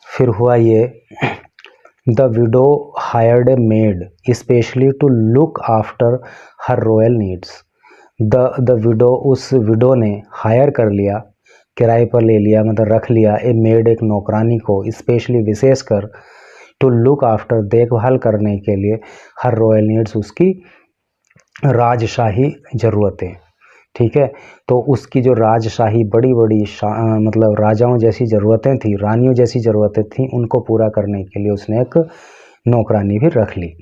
फिर हुआ ये, the widow hired a maid specially to look after her royal needs. The widow, उस विडो ने हायर कर लिया, किराए पर ले लिया, मतलब रख लिया, ए मेड एक नौकरानी को, स्पेशली विशेषकर, टू लुक आफ्टर देखभाल करने के लिए, हर रॉयल नीड्स उसकी राजशाही ज़रूरतें, ठीक है। तो उसकी जो राजशाही बड़ी बड़ी मतलब राजाओं जैसी ज़रूरतें थी, रानियों जैसी ज़रूरतें थी, उनको पूरा करने के लिए उसने एक नौकरानी भी रख ली।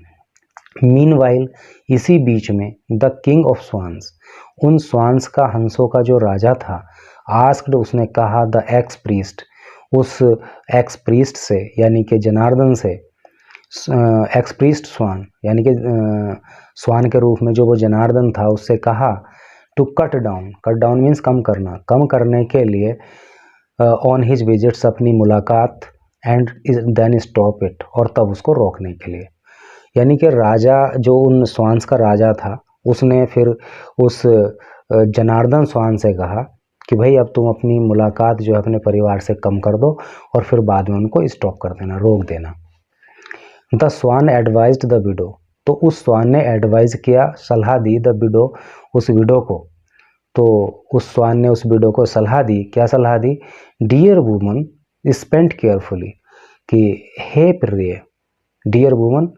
मीनवाइल, इसी बीच में, द किंग ऑफ स्वान्स, उन स्वान्स का, हंसों का जो राजा था, आस्क्ड उसने कहा, द एक्स प्रीस्ट, उस एक्स प्रीस्ट से यानी कि जनार्दन से, एक्स प्रीस्ट स्वान यानी कि स्वान के रूप में जो वो जनार्दन था, उससे कहा, टू कट डाउन मीन्स कम करना, कम करने के लिए, ऑन हिज विजिट्स अपनी मुलाकात, एंड देन स्टॉप इट, और तब उसको रोकने के लिए। यानी कि राजा जो उन स्वान्स का राजा था, उसने फिर उस जनार्दन स्वान से कहा कि भाई अब तुम अपनी मुलाकात जो है अपने परिवार से कम कर दो और फिर बाद में उनको स्टॉप कर देना, रोक देना। The swan advised the widow, तो उस स्वान ने एडवाइज किया, सलाह दी, द विडो, उस विडो को। तो उस स्वान ने उस विडो को सलाह दी, क्या सलाह दी, डियर वुमन स्पेंड केयरफुली, कि हे प्रिय, डियर वुमन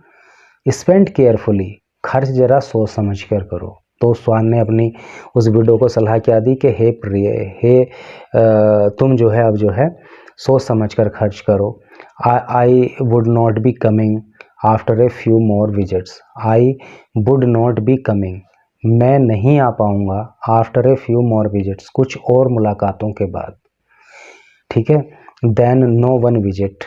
स्पेंड केयरफुली, खर्च जरा सोच समझ कर करो। तो स्वान ने अपनी उस विडो को सलाह क्या दी कि हे प्रिय, हे तुम जो है अब जो है सोच समझ कर खर्च करो। I would not be coming after a few more visits. I would not be coming, मैं नहीं आ पाऊँगा, after a few more visits, कुछ और मुलाकातों के बाद, ठीक है। Then no one visit,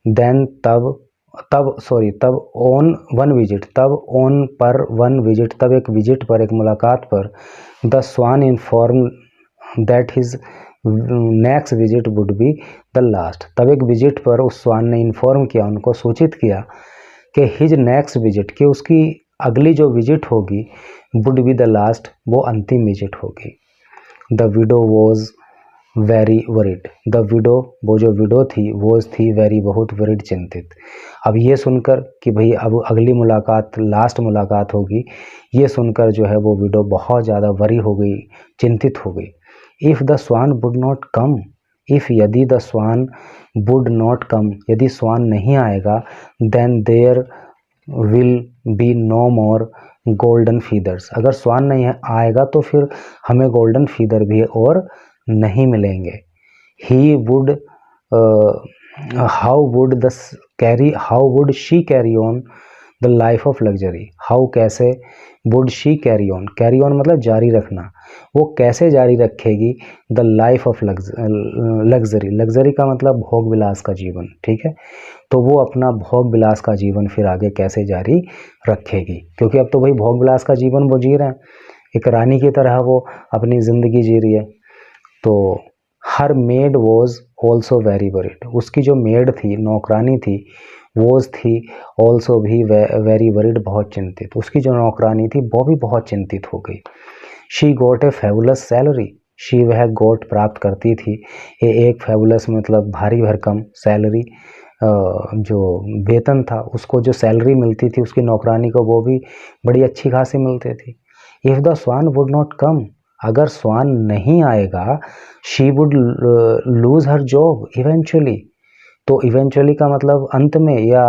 then तब ऑन वन विजिट, तब ऑन पर वन विजिट, तब एक विजिट पर, एक मुलाकात पर, the swan inform that his next visit would be the last, तब एक विजिट पर उस स्वान ने इन्फॉर्म किया, उनको सूचित किया कि हिज नेक्स्ट विजिट, कि उसकी अगली जो विजिट होगी, वुड बी द लास्ट, वो अंतिम विजिट होगी। The widow was very worried, the widow, वो जो विडो थी, वॉज थी वेरी बहुत वरिड, चिंतित। अब ये सुनकर कि भाई अब अगली मुलाकात, लास्ट मुलाकात होगी, ये सुनकर जो है वो विडो बहुत ज़्यादा वरी हो गई, चिंतित हो गई। If the swan would not come, if यदि the swan would not come, यदि स्वान नहीं आएगा, then there will be no more golden feathers, अगर स्वान नहीं आएगा तो फिर हमें गोल्डन फीदर भी और नहीं मिलेंगे। He would how would she carry on the life of luxury, how कैसे, would she carry on, carry on मतलब जारी रखना, वो कैसे जारी रखेगी the life of luxury, luxury का मतलब भोग विलास का जीवन, ठीक है। तो वो अपना भोग विलास का जीवन फिर आगे कैसे जारी रखेगी, क्योंकि अब तो भाई भोग विलास का जीवन वो जी रहे हैं, एक रानी की तरह वो अपनी ज़िंदगी जी रही है। तो her maid was also very worried, उसकी जो मेड थी, नौकरानी थी, वॉज थी ऑल्सो भी वेरी वरीड, बहुत चिंतित, उसकी जो नौकरानी थी वो भी बहुत चिंतित हो गई। She got a fabulous salary, she वह गोट प्राप्त करती थी, ये एक फेबुलस मतलब भारी भरकम, सैलरी जो वेतन था, उसको जो सैलरी मिलती थी उसकी नौकरानी को वो भी बड़ी अच्छी खासी मिलती थी। If the swan would not come, अगर स्वान नहीं आएगा, she would lose her job eventually, तो इवेंचुअली का मतलब अंत में या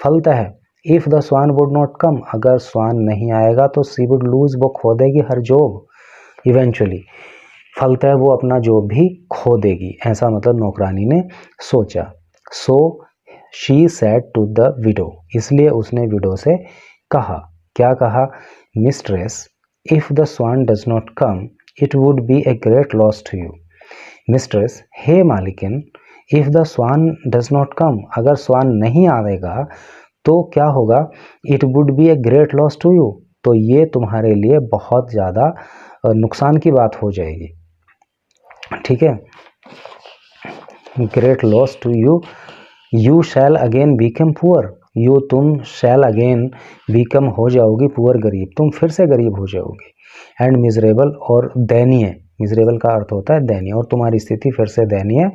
फलतः, if the swan would not come, अगर स्वान नहीं आएगा तो सी वुड लूज, वो खो देगी हर जॉब, इवेंचुअली फलतः वो अपना जॉब भी खो देगी, ऐसा मतलब नौकरानी ने सोचा। So she said to the widow, इसलिए उसने विडो से कहा, क्या कहा, mistress if the swan does not come it would be a great loss to you, mistress हे मालिकिन, if the swan does not come, अगर स्वान नहीं आएगा तो क्या होगा, it would be a great loss to you, तो ये तुम्हारे लिए बहुत ज़्यादा नुकसान की बात हो जाएगी, ठीक है। Great loss to you, you shall again become poor, तुम शैल अगेन बीकम हो जाओगी पुअर, गरीब, तुम फिर से गरीब हो जाओगी, एंड मिजरेबल और दयनीय, मिजरेबल का अर्थ होता है दयनीय, और तुम्हारी स्थिति फिर से दयनीय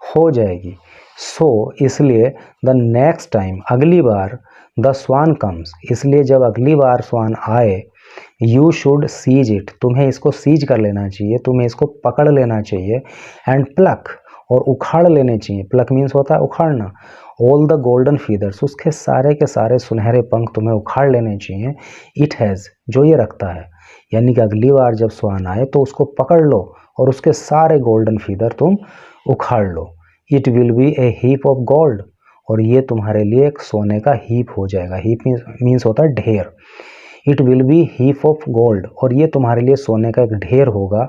हो जाएगी। सो इसलिए द नेक्स्ट टाइम, अगली बार, द स्वान कम्स, इसलिए जब अगली बार स्वान आए, यू शुड सीज इट, तुम्हें इसको सीज कर लेना चाहिए, तुम्हें इसको पकड़ लेना चाहिए, एंड प्लक, और उखाड़ लेने चाहिए, प्लक मीन्स होता है उखाड़ना, ऑल द गोल्डन फीदर्स, उसके सारे के सारे सुनहरे पंख तुम्हें उखाड़ लेने चाहिए, इट हैज़, जो ये रखता है, यानी कि अगली बार जब स्वान आए तो उसको पकड़ लो और उसके सारे गोल्डन फीदर तुम उखाड़ लो, it will be a heap of gold, और ये तुम्हारे लिए एक सोने का हीप हो जाएगा, हीप मीन्स होता है ढेर, it will be heap of gold, और ये तुम्हारे लिए सोने का एक ढेर होगा,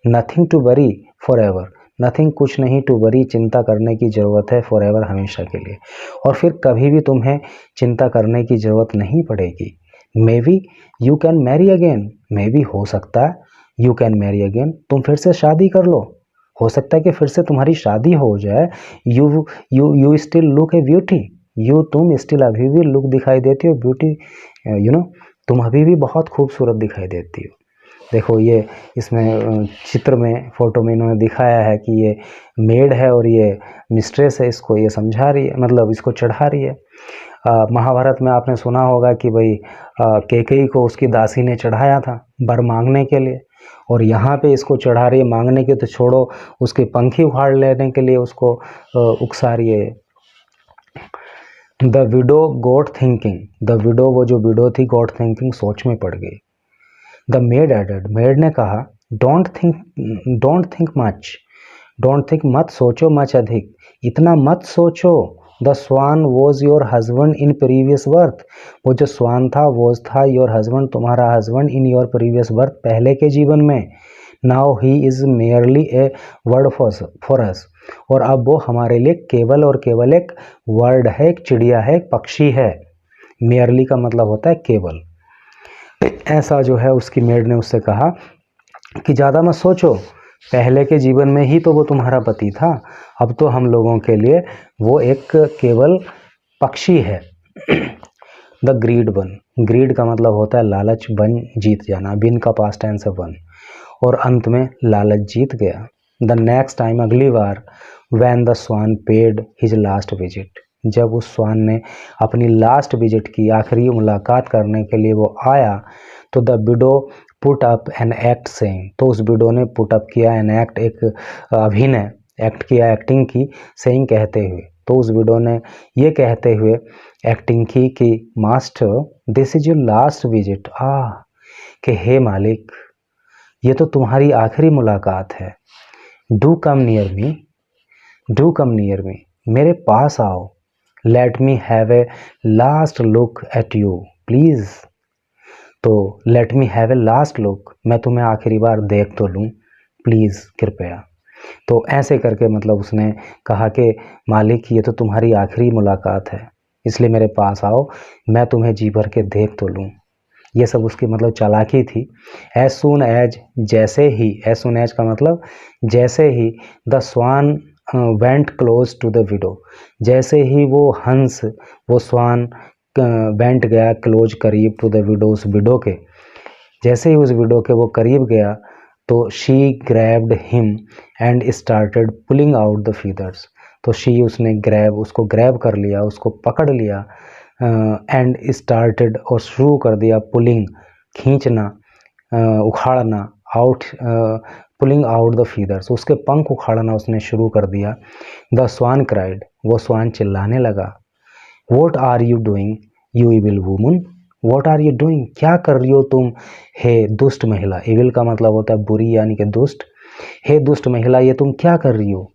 nothing to worry forever, nothing कुछ नहीं, टू वरी चिंता करने की ज़रूरत है, फॉर एवर हमेशा के लिए, और फिर कभी भी तुम्हें चिंता करने की ज़रूरत नहीं पड़ेगी। May be you can marry again, may be हो सकता है, यू कैन मैरी अगेन, तुम फिर से शादी कर लो, हो सकता है कि फिर से तुम्हारी शादी हो जाए, you still look A beauty, तुम स्टिल अभी भी लुक दिखाई देती हो, ब्यूटी तुम अभी भी बहुत खूबसूरत दिखाई देती हो। देखो ये इसमें चित्र में, फोटो में इन्होंने दिखाया है कि ये मेड है और ये मिस्ट्रेस है, इसको ये समझा रही है, मतलब इसको चढ़ा रही है। महाभारत में आपने सुना होगा कि भाई कैकेयी को उसकी दासी ने चढ़ाया था वर मांगने के लिए, और यहाँ पे इसको चढ़ा रही है, मांगने के तो छोड़ो, उसके पंखी उखाड़ लेने के लिए उसको उकसा रही है। The widow got thinking, the widow, वो जो विडो थी, गॉट थिंकिंग, सोच में पड़ गई। द मेड एडेड, मेड ने कहा, don't think much, don't think मत सोचो, मच अधिक, इतना मत सोचो, the swan was your husband in previous birth, वो जो स्वान था वॉज था योर हस्बैंड, तुम्हारा husband, in your previous birth, पहले के जीवन में, now he is merely a word for us, और अब वो हमारे लिए केवल और केवल एक वर्ड है, एक चिड़िया है, एक पक्षी है, मेयरली का मतलब होता है केवल, ऐसा जो है उसकी मेड ने उससे कहा कि ज़्यादा मत सोचो, पहले के जीवन में ही तो वो तुम्हारा पति था, अब तो हम लोगों के लिए वो एक केवल पक्षी है। द ग्रीड वन, ग्रीड का मतलब होता है लालच, वन जीत जाना, बिन का पास्ट टेंस है वन, और अंत में लालच जीत गया। द नेक्स्ट टाइम, अगली बार, when the swan paid his last visit, जब उस स्वान ने अपनी लास्ट विजिट की, आखिरी मुलाकात करने के लिए वो आया, तो the widow put up an act saying, तो उस विडो ने पुट अप किया एन एक्ट, एक अभिनय, एक्ट किया, एक्टिंग की, सेइंग कहते हुए, तो उस विडो ने ये कहते हुए एक्टिंग की कि master this is your last visit, कि हे मालिक, ये तो तुम्हारी आखिरी मुलाकात है, do come near me, do come near me, मेरे पास आओ, let me have a last look at you please. तो let me have a last look, मैं तुम्हें आखिरी बार देख तो लूँ प्लीज़, कृपया। तो ऐसे करके मतलब उसने कहा कि मालिक ये तो तुम्हारी आखिरी मुलाकात है, इसलिए मेरे पास आओ, मैं तुम्हें जी भर के देख तो लूँ। ये सब उसकी मतलब चालाकी थी। एज सुन एज, जैसे ही, एज सुन एज का मतलब जैसे ही, the swan went close to the widow, जैसे ही वो हंस, वो स्वान वेंट गया क्लोज, करीब, टू द विडो, उस विडो के, जैसे ही उस विडो के वो करीब गया तो she grabbed him and started pulling out the feathers. तो शी, उसने ग्रैब, उसको ग्रैब कर लिया, उसको पकड़ लिया, एंड स्टार्टेड, और शुरू कर दिया, पुलिंग, खींचना, उखाड़ना, out, pulling out the feathers, उसके पंख उखाड़ना उसने शुरू कर दिया। द स्वान क्राइड, वो स्वान चिल्लाने लगा, what are you doing you evil woman, what are you doing, क्या कर रही हो तुम हे दुष्ट महिला। इविल का मतलब होता है बुरी यानी कि दुष्ट। हे दुष्ट महिला, ये तुम क्या कर रही हो।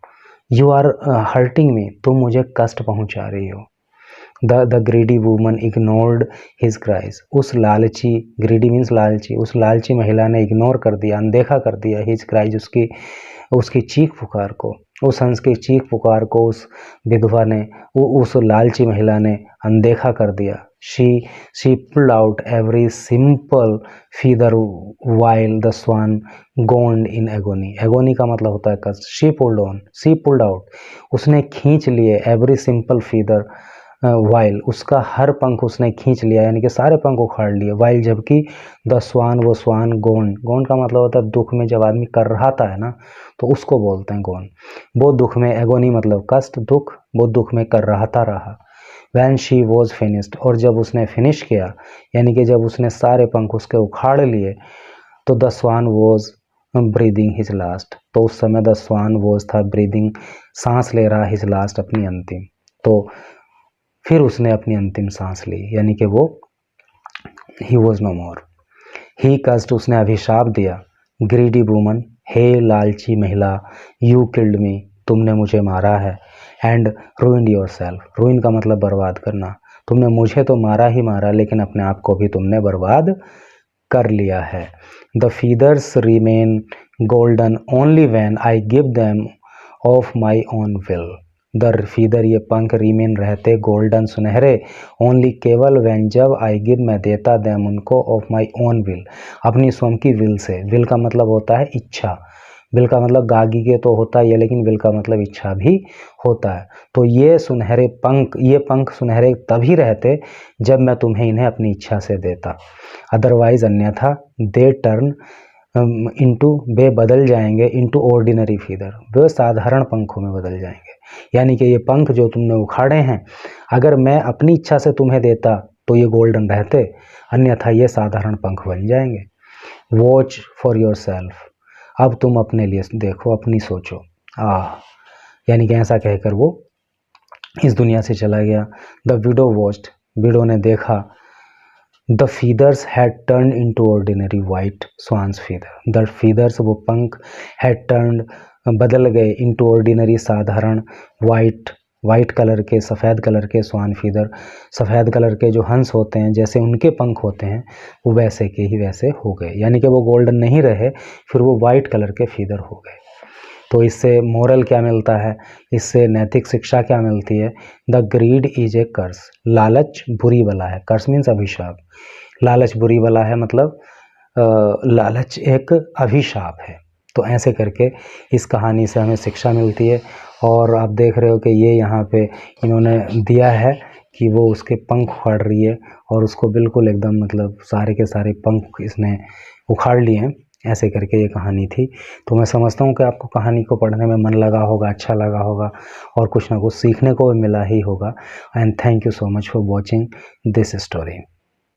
यू आर हर्टिंग मी, तुम मुझे कष्ट पहुंचा रही हो। The greedy woman ignored his cries, उस लालची, ग्रीडी मीन्स लालची, उस लालची महिला ने इग्नोर कर दिया, अनदेखा कर दिया, हिज क्राइज, उसकी चीख पुकार को, उस हंस की चीख पुकार को उस विधवा ने, उस लालची महिला ने अनदेखा कर दिया। She pulled out every simple feather while the swan groaned in agony, agony का मतलब होता है कष्ट। शी पुल्ड आउट, उसने खींच लिए, एवरी सिंपल फीदर वाइल, उसका हर पंख उसने खींच लिया, यानी कि सारे पंख उखाड़ लिए, वाइल, जबकि द स्वान, वो स्वान, गोंड का मतलब होता है दुख में जब आदमी कर रहा था है ना, तो उसको बोलते हैं गोंड। वो दुख में, एगोनी मतलब कष्ट, दुख, वो दुख में कर रहा था रहा। वैन शी वॉज फिनिश्ड, और जब उसने फिनिश किया, यानी कि जब उसने सारे पंख उसके उखाड़ लिए, तो the swan was breathing his last, तो उस समय द स्वान वॉज था ब्रीदिंग, सांस ले रहा, हिज लास्ट, अपनी अंतिम। तो फिर उसने अपनी अंतिम सांस ली, यानी कि वो, ही वॉज नो मोर। ही कस्ट, उसने अभिशाप दिया, ग्रीडी वूमन, हे लालची महिला, यू किल्ड मी, तुमने मुझे मारा है, एंड रूइंड योर सेल्फ, रूइन का मतलब बर्बाद करना, तुमने मुझे तो मारा ही मारा, लेकिन अपने आप को भी तुमने बर्बाद कर लिया है। The feathers remain golden only when I give them of my own will, the feather, ये पंख रिमेन रहते गोल्डन, सुनहरे, ओनली, केवल, व्हेन, जब, आई गिव, मैं देता, देम, उनको, ऑफ माई ओन विल, अपनी स्वयं की विल से। विल का मतलब होता है इच्छा, विल का मतलब गागी के तो होता ही है, लेकिन विल का मतलब इच्छा भी होता है। तो ये सुनहरे पंख, ये पंख सुनहरे तभी रहते जब मैं तुम्हें इन्हें अपनी इच्छा से देता, अदरवाइज, अन्यथा, दे टर्न इंटू, वे बदल जाएंगे, इंटू ऑर्डिनरी फीदर, वे साधारण पंखों में बदल जाएंगे। यानी कि ये पंख जो तुमने उखाड़े हैं, अगर मैं अपनी इच्छा से तुम्हें देता तो ये गोल्डन रहते, अन्यथा ये साधारण पंख बन जाएंगे। वॉच फॉर योर सेल्फ, अब तुम अपने लिए देखो, अपनी सोचो। यानी कि ऐसा कहकर वो इस दुनिया से चला गया। द विडो वॉच्ड, विडो ने देखा, the feathers had turn into ordinary white swans feather, the feathers, वो पंख, हैड टर्न, बदल गए, इनटू ऑर्डिनरी, साधारण, वाइट कलर के, सफ़ेद कलर के, स्वान फीदर, सफ़ेद कलर के जो हंस होते हैं, जैसे उनके पंख होते हैं, वो वैसे के ही वैसे हो गए, यानी कि वो गोल्डन नहीं रहे, फिर वो वाइट कलर के फीदर हो गए। तो इससे मोरल क्या मिलता है, इससे नैतिक शिक्षा क्या मिलती है। द ग्रीड इज ए कर्स, लालच बुरी बला है, कर्स मीन्स अभिशाप, लालच बुरी बला है, मतलब लालच एक अभिशाप है। तो ऐसे करके इस कहानी से हमें शिक्षा मिलती है। और आप देख रहे हो कि ये यहाँ पे इन्होंने दिया है कि वो उसके पंख उखाड़ रही है, और उसको बिल्कुल एकदम मतलब सारे के सारे पंख इसने उखाड़ लिए हैं। ऐसे करके ये कहानी थी। तो मैं समझता हूँ कि आपको कहानी को पढ़ने में मन लगा होगा, अच्छा लगा होगा, और कुछ ना कुछ सीखने को भी मिला ही होगा। And thank you so much for watching this story.